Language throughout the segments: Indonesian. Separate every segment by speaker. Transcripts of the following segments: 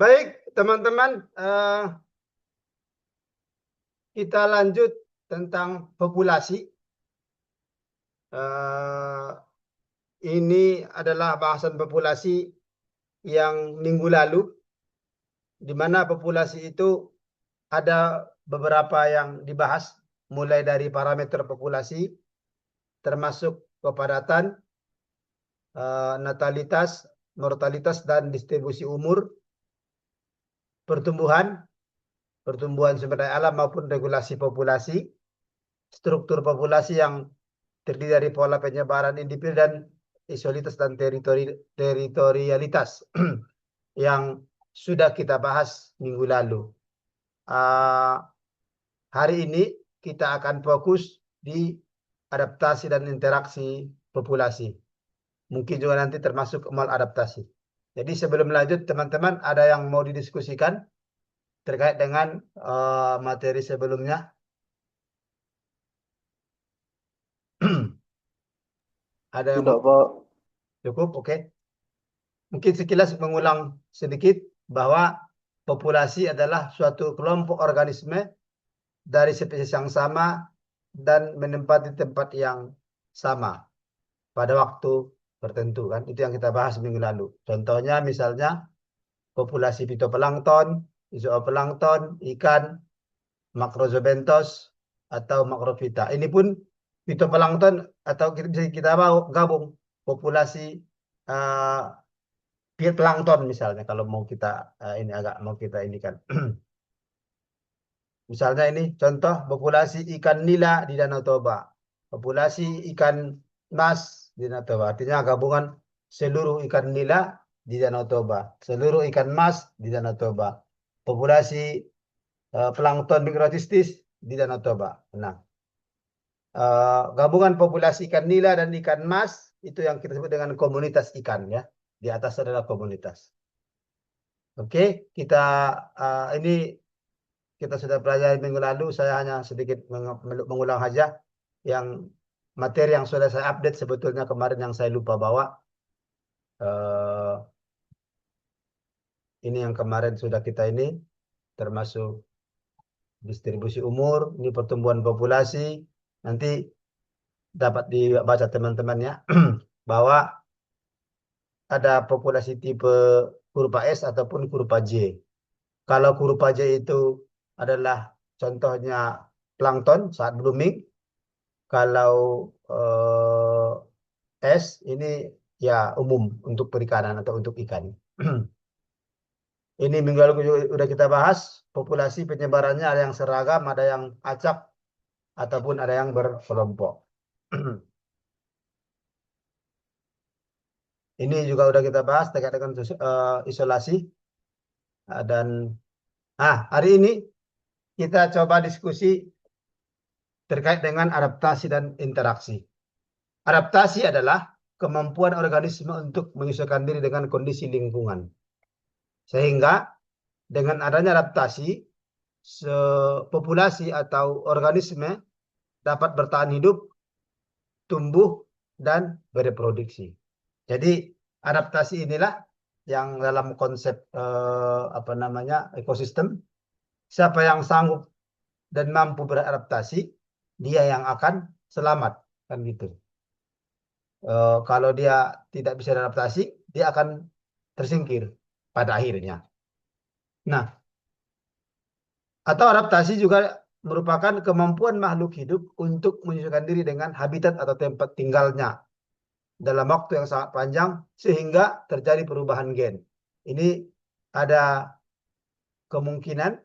Speaker 1: Baik, teman-teman, kita lanjut tentang populasi. Ini adalah bahasan populasi yang minggu lalu, di mana populasi itu ada beberapa yang dibahas, mulai dari parameter populasi, termasuk kepadatan, natalitas, mortalitas, dan distribusi umur, pertumbuhan sumber daya alam maupun regulasi populasi, struktur populasi yang terdiri dari pola penyebaran individu dan isolitas dan teritorialitas yang sudah kita bahas minggu lalu. Hari ini kita akan fokus di adaptasi dan interaksi populasi. Mungkin juga nanti termasuk maladaptasi. Jadi sebelum lanjut, teman-teman, ada yang mau didiskusikan terkait dengan materi sebelumnya? Ada yang
Speaker 2: Tidak, Pak.
Speaker 1: cukup? Oke. Mungkin sekilas mengulang sedikit bahwa populasi adalah suatu kelompok organisme dari spesies yang sama dan menempati tempat yang sama pada waktu tertentu, kan? Itu yang kita bahas minggu lalu. Contohnya misalnya populasi fitoplankton, zooplankton, ikan, makrozobentos, atau makrofita. Ini pun fitoplankton, atau bisa kita gabung populasi plankton misalnya, kalau mau kita ini agak mau kita ini kan. Misalnya ini contoh populasi ikan nila di Danau Toba, populasi ikan mas di Danau Toba. Artinya gabungan seluruh ikan nila di Danau Toba, seluruh ikan mas di Danau Toba, populasi plankton mikrocistis di Danau Toba. Nah, gabungan populasi ikan nila dan ikan mas itu yang kita sebut dengan komunitas ikan, ya. Di atas adalah komunitas. Oke, kita ini kita sudah pelajari minggu lalu. Saya hanya sedikit mengulang saja yang materi yang sudah saya update sebetulnya kemarin, yang saya lupa bawa. Ini yang kemarin sudah kita ini, termasuk distribusi umur, ini pertumbuhan populasi. Nanti dapat dibaca teman-teman ya, bahwa ada populasi tipe kurva S ataupun kurva J. Kalau kurva J itu adalah contohnya plankton saat blooming. Kalau S ini ya umum untuk perikanan atau untuk ikan. Ini minggu lalu sudah kita bahas, populasi penyebarannya ada yang seragam, ada yang acak, ataupun ada yang berkelompok. Ini juga sudah kita bahas terkait dengan isolasi. Dan hari ini kita coba diskusi terkait dengan adaptasi dan interaksi. Adaptasi adalah kemampuan organisme untuk menyesuaikan diri dengan kondisi lingkungan. Sehingga dengan adanya adaptasi, populasi atau organisme dapat bertahan hidup, tumbuh, dan bereproduksi. Jadi adaptasi inilah yang dalam konsep ekosistem, siapa yang sanggup dan mampu beradaptasi, dia yang akan selamat, kan gitu. Kalau dia tidak bisa beradaptasi, dia akan tersingkir pada akhirnya. Nah, atau adaptasi juga merupakan kemampuan makhluk hidup untuk menyesuaikan diri dengan habitat atau tempat tinggalnya dalam waktu yang sangat panjang sehingga terjadi perubahan gen. Ini ada kemungkinan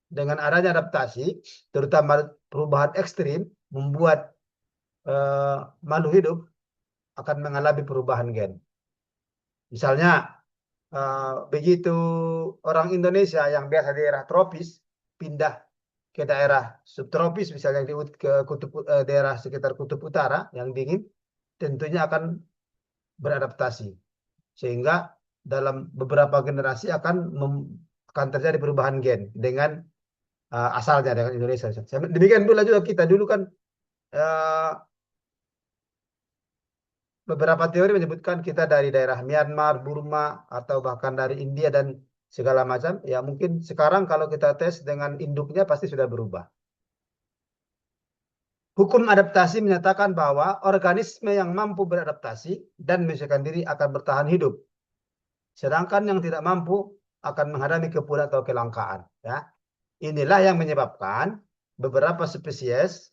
Speaker 1: dengan adanya adaptasi, terutama perubahan ekstrim, membuat makhluk hidup akan mengalami perubahan gen. Misalnya, begitu orang Indonesia yang biasa di daerah tropis pindah ke daerah subtropis, misalnya ke daerah sekitar kutub utara yang dingin, tentunya akan beradaptasi. Sehingga dalam beberapa generasi akan terjadi perubahan gen dengan asalnya dengan Indonesia. Demikian pula juga kita dulu kan, beberapa teori menyebutkan kita dari daerah Myanmar, Burma, atau bahkan dari India dan segala macam. Ya mungkin sekarang kalau kita tes dengan induknya pasti sudah berubah. Hukum adaptasi menyatakan bahwa organisme yang mampu beradaptasi dan menyesuaikan diri akan bertahan hidup. Sedangkan yang tidak mampu akan menghadapi kepunah atau kelangkaan. Ya. Inilah yang menyebabkan beberapa spesies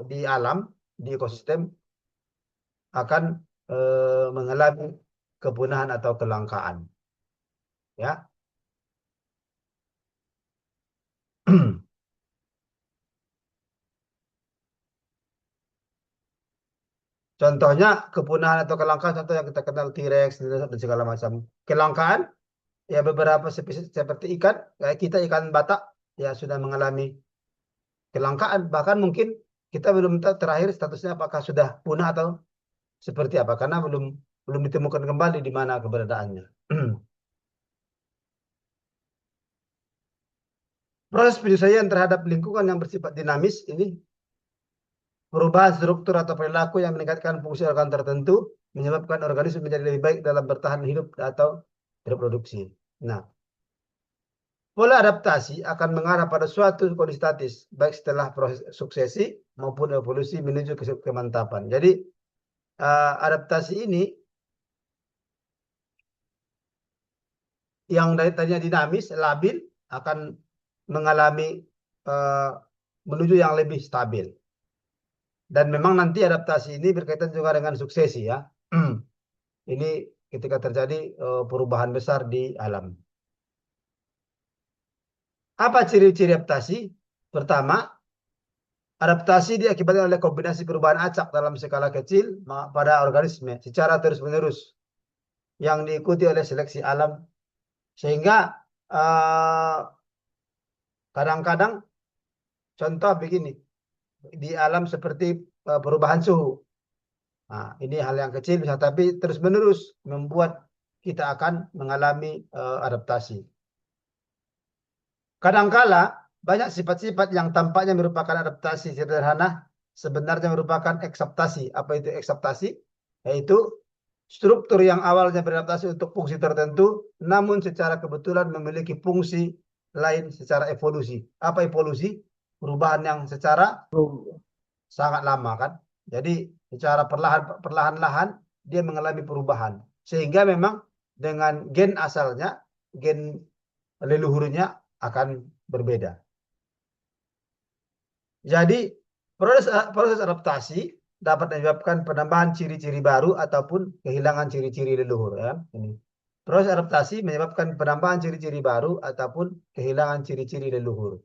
Speaker 1: di alam, di ekosistem akan mengalami kepunahan atau kelangkaan. Ya. Contohnya kepunahan atau kelangkaan, contoh yang kita kenal T-Rex dan segala macam. Kelangkaan, ya beberapa spesies seperti ikan, kayak kita ikan batak, ya sudah mengalami kelangkaan. Bahkan mungkin kita belum tahu terakhir statusnya apakah sudah punah atau seperti apa, karena belum ditemukan kembali di mana keberadaannya. Proses penyesuaian terhadap lingkungan yang bersifat dinamis ini perubahan struktur atau perilaku yang meningkatkan fungsi organ tertentu menyebabkan organisme menjadi lebih baik dalam bertahan hidup atau reproduksi. Nah, pola adaptasi akan mengarah pada suatu kondisi statis, baik setelah proses suksesi maupun evolusi menuju ke kemantapan. Jadi, adaptasi ini yang dari tadinya dinamis, labil, akan mengalami uh, menuju yang lebih stabil. Dan memang nanti adaptasi ini berkaitan juga dengan suksesi ya. Ini ketika terjadi perubahan besar di alam. Apa ciri-ciri adaptasi? Pertama, adaptasi diakibatkan oleh kombinasi perubahan acak dalam skala kecil pada organisme secara terus-menerus yang diikuti oleh seleksi alam sehingga kadang-kadang contoh begini di alam seperti perubahan suhu. Nah, ini hal yang kecil bisa tapi terus-menerus membuat kita akan mengalami adaptasi. Kadangkala banyak sifat-sifat yang tampaknya merupakan adaptasi sederhana sebenarnya merupakan eksaptasi. Apa itu eksaptasi? Yaitu struktur yang awalnya beradaptasi untuk fungsi tertentu, namun secara kebetulan memiliki fungsi lain secara evolusi. Apa evolusi? Perubahan yang secara sangat lama kan. Jadi secara perlahan-lahan dia mengalami perubahan. Sehingga memang dengan gen asalnya, gen leluhurnya akan berbeda. Jadi proses adaptasi dapat menyebabkan penambahan ciri-ciri baru ataupun kehilangan ciri-ciri leluhur. Ya. Ini. Proses adaptasi menyebabkan penambahan ciri-ciri baru ataupun kehilangan ciri-ciri leluhur.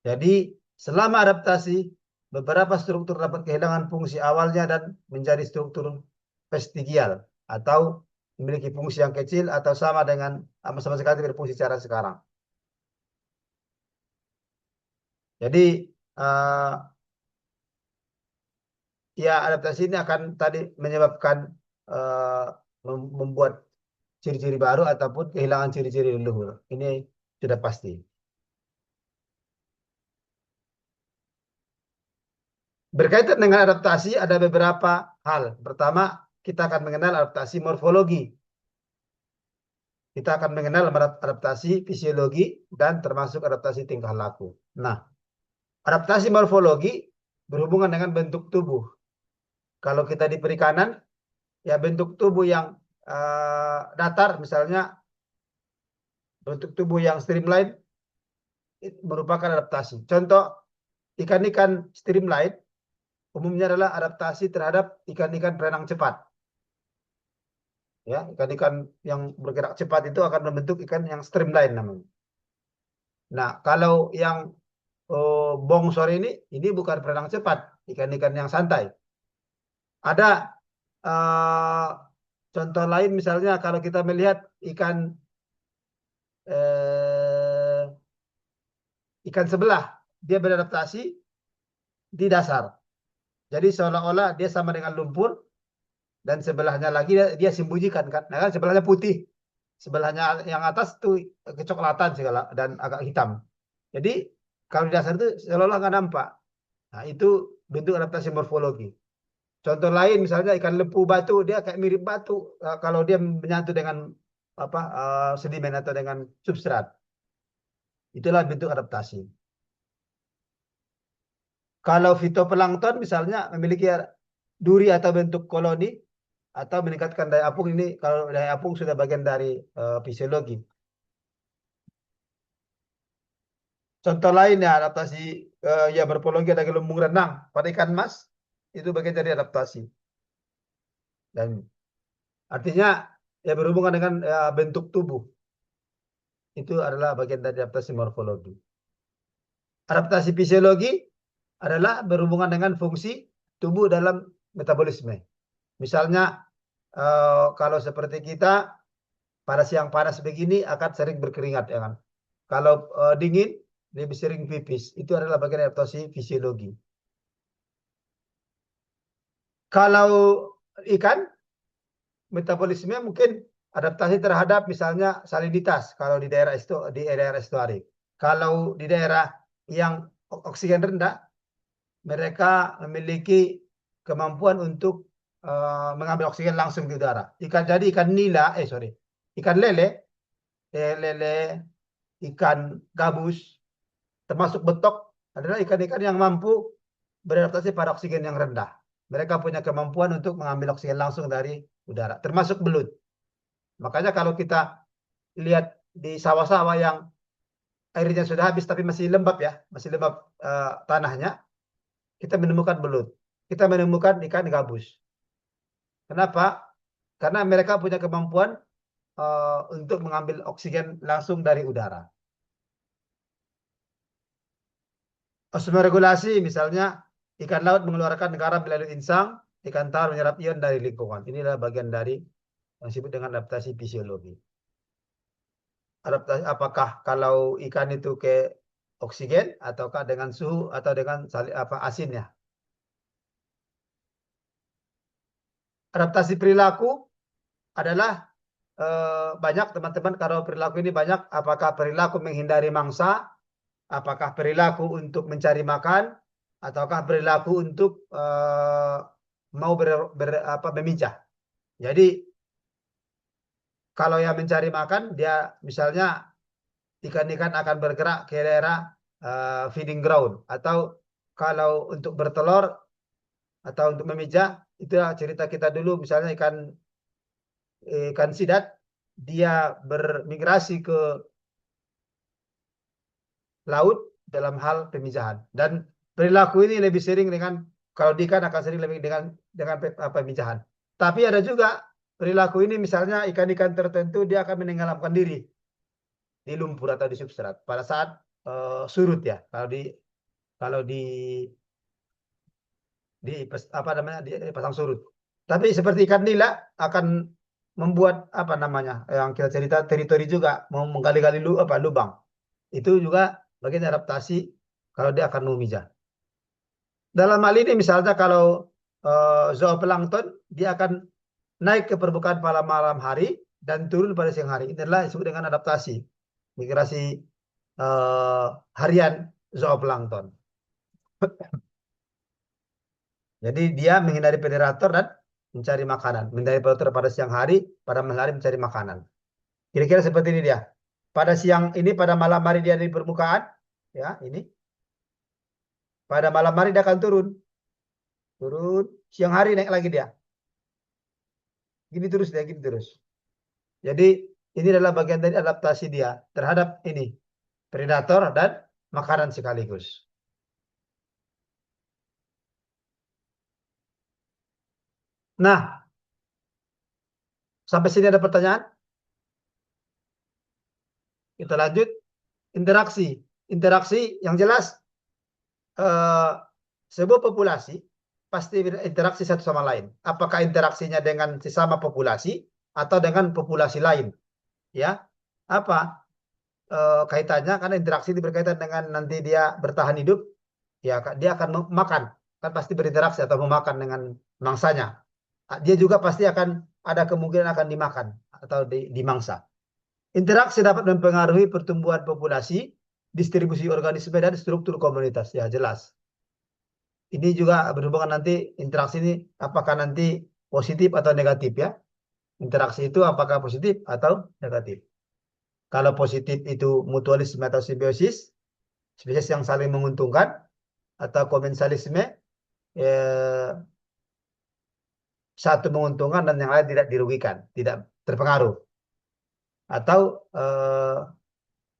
Speaker 1: Jadi selama adaptasi, beberapa struktur dapat kehilangan fungsi awalnya dan menjadi struktur vestigial atau memiliki fungsi yang kecil atau sama dengan sama sekali berfungsi secara sekarang. Jadi ya adaptasi ini akan tadi menyebabkan membuat ciri-ciri baru ataupun kehilangan ciri-ciri leluhur. Ini sudah pasti. Berkaitan dengan adaptasi ada beberapa hal. Pertama, kita akan mengenal adaptasi morfologi. Kita akan mengenal adaptasi fisiologi dan termasuk adaptasi tingkah laku. Nah, adaptasi morfologi berhubungan dengan bentuk tubuh. Kalau kita di perikanan, ya bentuk tubuh yang datar, misalnya bentuk tubuh yang streamline, merupakan adaptasi. Contoh, ikan-ikan streamline umumnya adalah adaptasi terhadap ikan-ikan berenang cepat. Ya, ikan-ikan yang bergerak cepat itu akan membentuk ikan yang streamline namanya. Nah, kalau yang bongsor ini bukan berenang cepat, ikan-ikan yang santai. Ada contoh lain misalnya kalau kita melihat ikan sebelah, dia beradaptasi di dasar. Jadi seolah-olah dia sama dengan lumpur dan sebelahnya lagi dia sembunyikan kan. Nah kan sebelahnya putih. Sebelahnya yang atas tuh kecoklatan segala dan agak hitam. Jadi kalau di dasar itu seolah-olah nggak nampak. Nah itu bentuk adaptasi morfologi. Contoh lain misalnya ikan lempu batu dia kayak mirip batu kalau dia menyatu dengan sedimen atau dengan substrat. Itulah bentuk adaptasi. Kalau fitoplankton misalnya memiliki duri atau bentuk koloni atau meningkatkan daya apung, ini kalau daya apung sudah bagian dari fisiologi. Contoh lain ya adaptasi ya morfologi ada gelembung renang pada ikan mas, itu bagian dari adaptasi. Dan artinya ya berhubungan dengan bentuk tubuh. Itu adalah bagian dari adaptasi morfologi. Adaptasi fisiologi adalah berhubungan dengan fungsi tubuh dalam metabolisme. Misalnya kalau seperti kita pada siang panas begini akan sering berkeringat, ya kan? Kalau dingin lebih sering pipis. Itu adalah bagian adaptasi fisiologi. Kalau ikan metabolisme mungkin adaptasi terhadap misalnya salinitas kalau di daerah estuari. Kalau di daerah yang oksigen rendah, mereka memiliki kemampuan untuk mengambil oksigen langsung di udara. Ikan nila, ikan lele, ikan gabus, termasuk betok adalah ikan-ikan yang mampu beradaptasi pada oksigen yang rendah. Mereka punya kemampuan untuk mengambil oksigen langsung dari udara, termasuk belut. Makanya kalau kita lihat di sawah-sawah yang airnya sudah habis tapi masih lembab ya, masih lembab tanahnya, kita menemukan belut. Kita menemukan ikan gabus. Kenapa? Karena mereka punya kemampuan untuk mengambil oksigen langsung dari udara. Osmoregulasi misalnya ikan laut mengeluarkan garam melalui insang, ikan tawar menyerap ion dari lingkungan. Inilah bagian dari yang disebut dengan adaptasi fisiologi. Adaptasi apakah kalau ikan itu ke oksigen ataukah dengan suhu atau dengan asinnya. Adaptasi perilaku adalah banyak teman-teman, kalau perilaku ini banyak, apakah perilaku menghindari mangsa, apakah perilaku untuk mencari makan, ataukah perilaku untuk mau memijah. Jadi kalau yang mencari makan, dia misalnya ikan-ikan akan bergerak ke daerah feeding ground, atau kalau untuk bertelur atau untuk memijah, itulah cerita kita dulu, misalnya ikan sidat, dia bermigrasi ke laut dalam hal pemijahan. Dan perilaku ini lebih sering dengan, kalau di ikan akan sering lebih dengan pemijahan. Tapi ada juga perilaku ini misalnya ikan-ikan tertentu dia akan menenggelamkan diri di lumpur atau di substrat pada saat surut ya. Kalau di pasang surut. Tapi seperti ikan nila akan membuat yang kita cerita teritori juga, mau menggali-gali lubang. Itu juga bagian adaptasi kalau dia akan memijah. Dalam hal ini misalnya kalau zooplankton, dia akan naik ke permukaan pada malam hari dan turun pada siang hari. Ini adalah disebut dengan adaptasi, migrasi harian zooplankton. Jadi dia menghindari predator dan mencari makanan. Menghindari predator pada siang hari, pada malam hari mencari makanan. Kira-kira seperti ini dia. Pada siang ini, pada malam hari dia di permukaan, ya ini. Pada malam hari dia akan turun, siang hari naik lagi dia. Gini terus dia, gini terus. Jadi ini adalah bagian dari adaptasi dia terhadap ini predator dan makanan sekaligus. Nah, sampai sini ada pertanyaan? Kita lanjut. Interaksi. Interaksi yang jelas sebuah populasi pasti berinteraksi satu sama lain. Apakah interaksinya dengan sesama populasi atau dengan populasi lain? Ya, apa kaitannya? Karena interaksi itu berkaitan dengan nanti dia bertahan hidup, ya dia akan makan, kan pasti berinteraksi atau memakan dengan mangsanya. Dia juga pasti akan ada kemungkinan akan dimakan atau dimangsa. Interaksi dapat mempengaruhi pertumbuhan populasi, distribusi organisme, dan struktur komunitas. Ya, jelas. Ini juga berhubungan nanti interaksi ini apakah nanti positif atau negatif ya. Interaksi itu apakah positif atau negatif. Kalau positif itu mutualisme atau simbiosis, spesies yang saling menguntungkan, atau komensalisme, eh, satu menguntungkan dan yang lain tidak dirugikan, tidak terpengaruh. Atau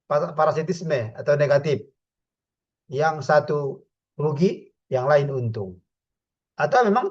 Speaker 1: parasitisme atau negatif, yang satu rugi, yang lain untung. Atau memang